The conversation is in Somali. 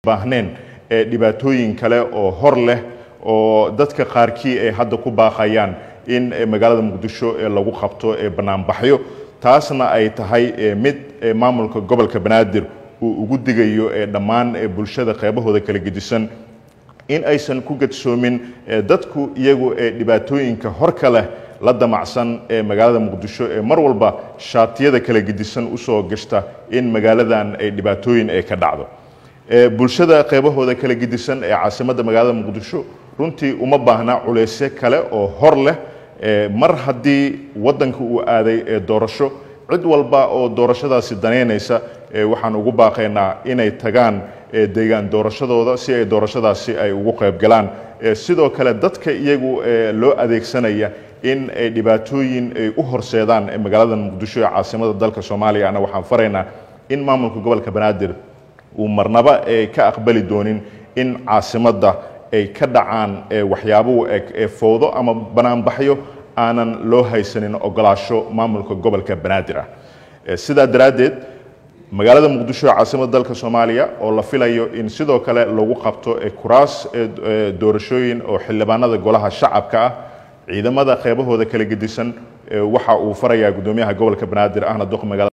baahneen dhibaatooyin kale oo hor leh oo dadka qaarkii ay hadda ku baaqayaan in magaalada Muqdisho lagu qabto banaanbaxyo taasna ay tahay mid maamulka gobolka Banaadir uu ugu digayo dhammaan bulshada qaybahooda kala gedisan in aysan ku gadsoomin dadku iyagu dhibaatooyinka hor kale la damacsan magaalada Muqdisho mar walba shaatiyada kala gedisan u soo gashta in magaaladan ay dhibaatooyin ay ka dhacdo bulshada qaybahooda kala gedisan caasimada magaalada Muqdisho runtii uma baahna culeysyo kale oo hor leh mar haddii wadanka uu aaday doorasho cid walba oo doorashadaasi daneynaysa waxaan ugu baaqaynaa inay tagaan deegaan doorashadooda si ay doorashadaasi ay ugu qayb galaan sidoo kale dadka iyagu loo adeegsanaya in ay dhibaatooyin ay u horseedaan magaalada Muqdisho ee caasimada dalka Soomaaliya ana waxaan faraynaa in maamulka gobolka Banaadir uu marnaba ka aqbali doonin in caasimada ay ka dhacaan waxyaabo fowdo ama banaanbaxyo aanan loo haysanin ogolaasho maamulka gobolka Banaadir sida daraadeed magaalada Muqdisho ee caasimada dalka Soomaaliya oo la filayo in sidoo kale lagu qabto kuraas doorashooyin oo xildhibaanada golaha shacabka ciidamada qaybahooda kala gedisan waxa uu farayaa gudoomiyaha gobolka Banaadir ahna duq magaalada